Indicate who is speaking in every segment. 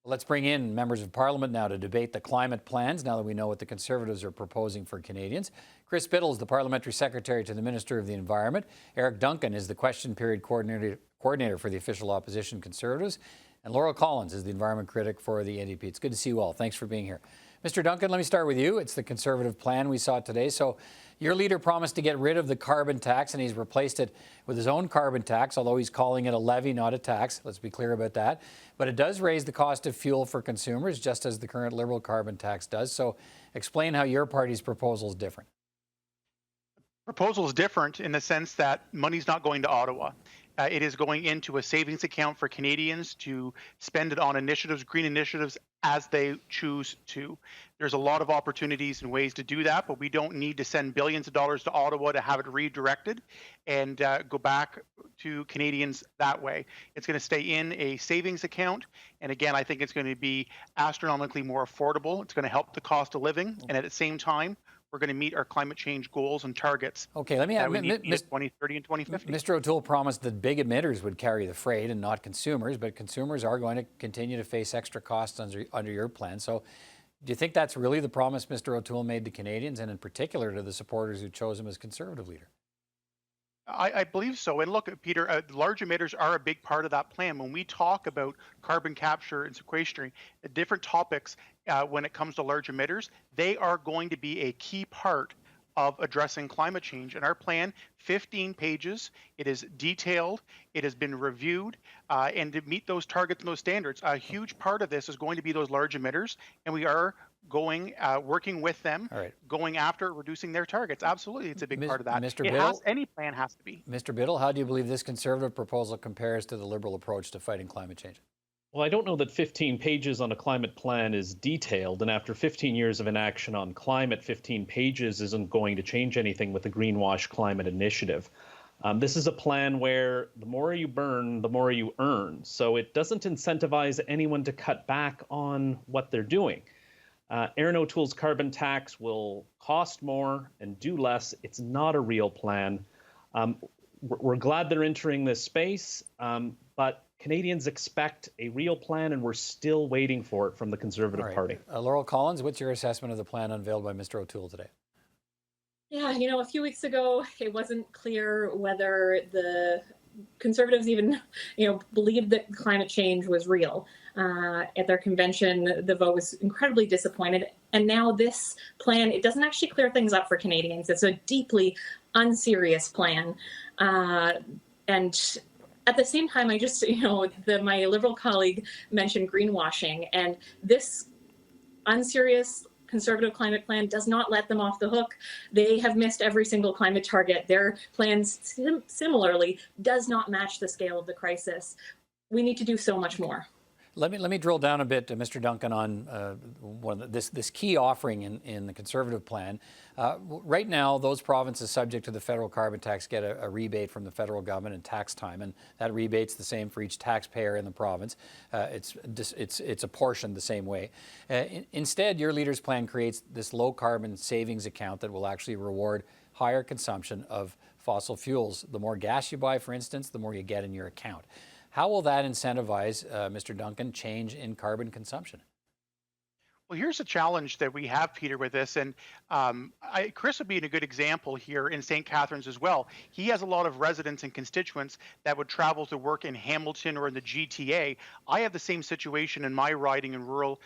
Speaker 1: Let's bring in members of Parliament now to debate the climate plans, now that we know what the Conservatives are proposing for Canadians. Chris Bittle is the Parliamentary Secretary to the Minister of the Environment. Eric Duncan is the Question Period Coordinator for the official opposition Conservatives. And Laurel Collins is the Environment Critic for the NDP. It's good to see you all. Thanks for being here. Mr. Duncan, let me start with you. It's the Conservative plan we saw today. So your leader promised to get rid of the carbon tax, and he's replaced it with his own carbon tax, although he's calling it a levy, not a tax. Let's be clear about that. But it does raise the cost of fuel for consumers, just as the current Liberal carbon tax does. So explain how your party's proposal is different.
Speaker 2: Proposal is different in the sense that money's not going to Ottawa. It is going into a savings account for Canadians to spend it on initiatives, green initiatives, as they choose to. There's a lot of opportunities and ways to do that, but we don't need to send billions of dollars to Ottawa to have it redirected and go back to Canadians that way. It's going to stay in a savings account. And again, I think it's going to be astronomically more affordable. It's going to help the cost of living. And at the same time, we're going to meet our climate change goals and targets.
Speaker 1: Okay, let me add,
Speaker 2: 2030 and 2050.
Speaker 1: Mr. O'Toole promised that big emitters would carry the freight and not consumers, but consumers are going to continue to face extra costs under your plan. So do you think that's really the promise Mr. O'Toole made to Canadians, and in particular to the supporters who chose him as Conservative leader?
Speaker 2: I believe so. And look, Peter, large emitters are a big part of that plan. When we talk about carbon capture and sequestering, different topics when it comes to large emitters, they are going to be a key part of addressing climate change. And our plan, 15 pages, it is detailed, it has been reviewed, and to meet those targets and those standards, a huge part of this is going to be those large emitters, and we are working with them, going after reducing their targets. Absolutely, it's a big part of that.
Speaker 1: Mr. Bittle,
Speaker 2: any plan has to be.
Speaker 1: Mr. Bittle, how do you believe this Conservative proposal compares to the Liberal approach to fighting climate change?
Speaker 3: Well, I don't know that 15 pages on a climate plan is detailed, and after 15 years of inaction on climate, 15 pages isn't going to change anything with the Greenwash Climate Initiative. This is a plan where the more you burn, the more you earn. So it doesn't incentivize anyone to cut back on what they're doing. Aaron O'Toole's carbon tax will cost more and do less. It's not a real plan. We're glad they're entering this space, but Canadians expect a real plan, and we're still waiting for it from the Conservative Party.
Speaker 1: Laurel Collins, what's your assessment of the plan unveiled by Mr. O'Toole today?
Speaker 4: Yeah, a few weeks ago, it wasn't clear whether the Conservatives even, believed that climate change was real. At their convention, the vote was incredibly disappointed. And now this plan, it doesn't actually clear things up for Canadians. It's a deeply unserious plan. And at the same time, I just, my Liberal colleague mentioned greenwashing, and this unserious Conservative climate plan does not let them off the hook. They have missed every single climate target. Their plans similarly does not match the scale of the crisis. We need to do so much more.
Speaker 1: Let me drill down a bit, Mr. Duncan, on this key offering in the Conservative plan. Right now, those provinces subject to the federal carbon tax get a rebate from the federal government in tax time, and that rebate's the same for each taxpayer in the province. It's apportioned the same way. Instead, your leader's plan creates this low-carbon savings account that will actually reward higher consumption of fossil fuels. The more gas you buy, for instance, the more you get in your account. How will that incentivize, Mr. Duncan, change in carbon consumption?
Speaker 2: Well, here's a challenge that we have, Peter, with this, and Chris would be a good example here in St. Catharines as well. He has a lot of residents and constituents that would travel to work in Hamilton or in the GTA. I have the same situation in my riding in rural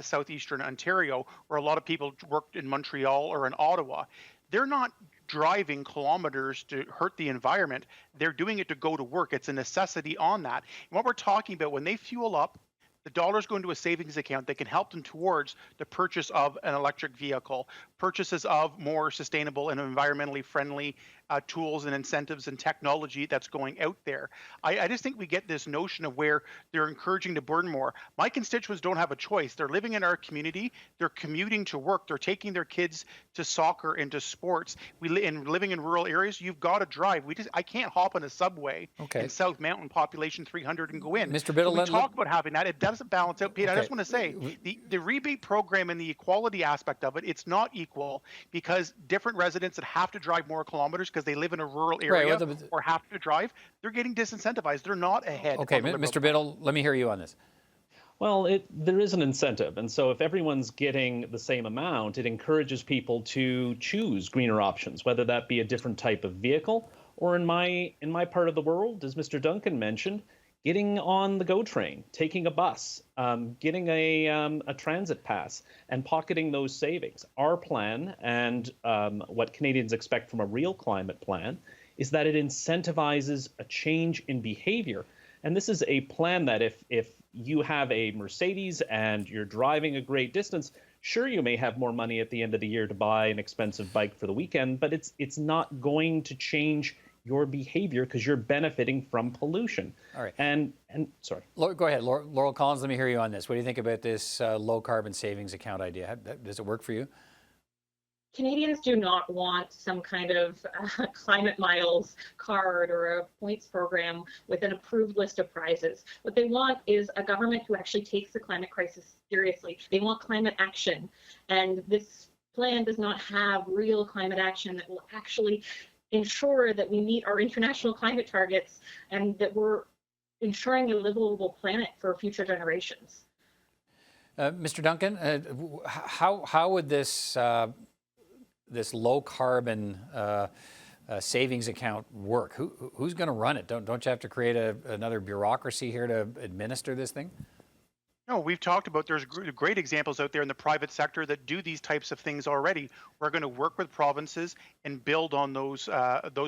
Speaker 2: southeastern Ontario, where a lot of people worked in Montreal or in Ottawa. They're not driving kilometers to hurt the environment. They're doing it to go to work. It's a necessity on that. And what we're talking about, when they fuel up, the dollars go into a savings account that can help them towards the purchase of an electric vehicle, purchases of more sustainable and environmentally friendly tools and incentives and technology that's going out there. I just think we get this notion of where they're encouraging to burn more. My constituents don't have a choice. They're living in our community. They're commuting to work. They're taking their kids to soccer and to sports. Living in rural areas, you've got to drive. I can't hop on a subway in South Mountain, population 300, and go in.
Speaker 1: Mr. Bittle,
Speaker 2: we talk about having that. It doesn't balance out, Pete. I just want to say the rebate program and the equality aspect of it, it's not equal because different residents that have to drive more kilometers because they live in a rural area or have to drive, they're getting disincentivized. They're not ahead.
Speaker 1: Okay, Mr. Bittle, let me hear you on this.
Speaker 3: Well, there is an incentive. And so if everyone's getting the same amount, it encourages people to choose greener options, whether that be a different type of vehicle or in my part of the world, as Mr. Duncan mentioned, getting on the GO train, taking a bus, getting a transit pass, and pocketing those savings. Our plan and what Canadians expect from a real climate plan is that it incentivizes a change in behavior. And this is a plan that if you have a Mercedes and you're driving a great distance, sure, you may have more money at the end of the year to buy an expensive bike for the weekend, but it's not going to change your behavior because you're benefiting from pollution.
Speaker 1: All right.
Speaker 3: And sorry.
Speaker 1: Go ahead, Laurel Collins, let me hear you on this. What do you think about this low carbon savings account idea? Does it work for you?
Speaker 4: Canadians do not want some kind of climate miles card or a points program with an approved list of prizes. What they want is a government who actually takes the climate crisis seriously. They want climate action. And this plan does not have real climate action that will actually ensure that we meet our international climate targets and that we're ensuring a livable planet for future generations.
Speaker 1: Mr. Duncan, how would this this low carbon savings account work? Who's going to run it? Don't you have to create another bureaucracy here to administer this thing?
Speaker 2: No, we've talked about there's great examples out there in the private sector that do these types of things already. We're going to work with provinces and build on those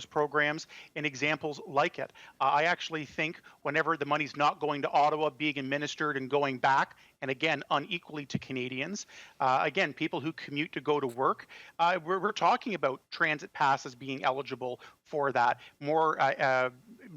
Speaker 2: programs and examples like it. I actually think whenever the money's not going to Ottawa, being administered and going back, and again, unequally to Canadians, again, people who commute to go to work, we're talking about transit passes being eligible for that, more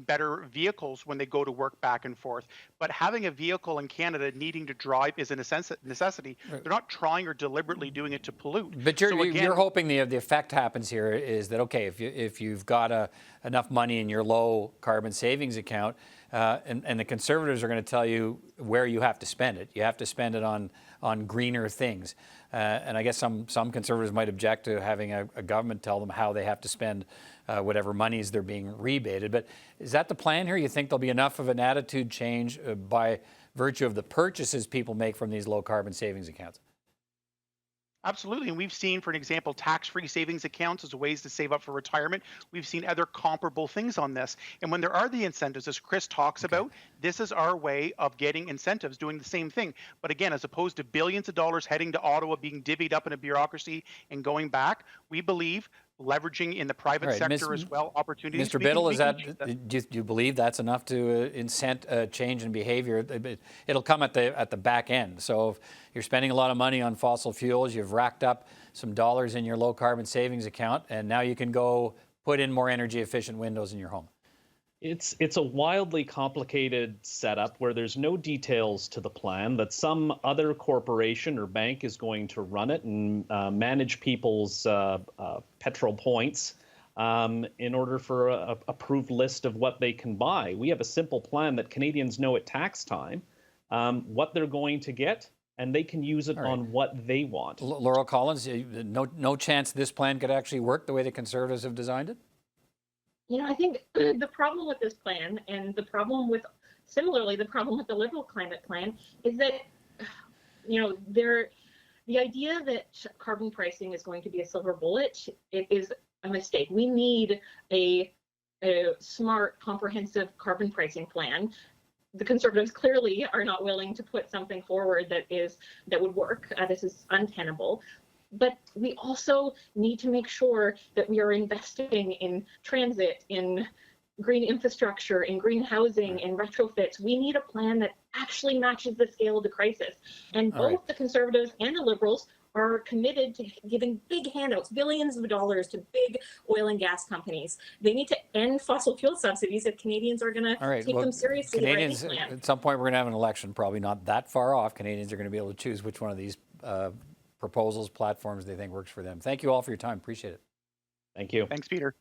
Speaker 2: better vehicles when they go to work back and forth. But having a vehicle in Canada needing to drive is a necessity. They're not trying or deliberately doing it to pollute.
Speaker 1: But you're hoping the effect happens here is that, okay, if you've got enough money in your low carbon savings account, and the Conservatives are going to tell you where you have to spend it. You have to spend it on greener things. And I guess some Conservatives might object to having a government tell them how they have to spend whatever monies they're being rebated. But is that the plan here? You think there'll be enough of an attitude change by virtue of the purchases people make from these low carbon savings accounts?
Speaker 2: Absolutely. And we've seen, for an example, tax-free savings accounts as ways to save up for retirement. We've seen other comparable things on this. And when there are the incentives, as Chris talks about, this is our way of getting incentives, doing the same thing. But again, as opposed to billions of dollars heading to Ottawa, being divvied up in a bureaucracy and going back, we believe leveraging in the private sector as well, opportunities.
Speaker 1: Mr. Bittle, do you believe that's enough to incent a change in behavior? It'll come at the back end. So if you're spending a lot of money on fossil fuels, you've racked up some dollars in your low carbon savings account, and now you can go put in more energy efficient windows in your home.
Speaker 3: It's a wildly complicated setup where there's no details to the plan, that some other corporation or bank is going to run it and manage people's petrol points in order for a approved list of what they can buy. We have a simple plan that Canadians know at tax time what they're going to get, and they can use it on what they want.
Speaker 1: Laurel Collins, no chance this plan could actually work the way the Conservatives have designed it?
Speaker 4: You know, I think the problem with this plan, and similarly the problem with the Liberal climate plan, is that, you know, the idea that carbon pricing is going to be a silver bullet, it is a mistake. We need a smart, comprehensive carbon pricing plan. The Conservatives clearly are not willing to put something forward that would work. This is untenable. But we also need to make sure that we are investing in transit, in green infrastructure, in green housing, in retrofits. We need a plan that actually matches the scale of the crisis. And both the Conservatives and the Liberals are committed to giving big handouts, billions of dollars to big oil and gas companies. They need to end fossil fuel subsidies if Canadians are going to take them seriously.
Speaker 1: Canadians, at some point, we're going to have an election, probably not that far off. Canadians are going to be able to choose which one of these proposals, platforms they think works for them. Thank you all for your time. Appreciate it.
Speaker 3: Thank you.
Speaker 2: Thanks, Peter.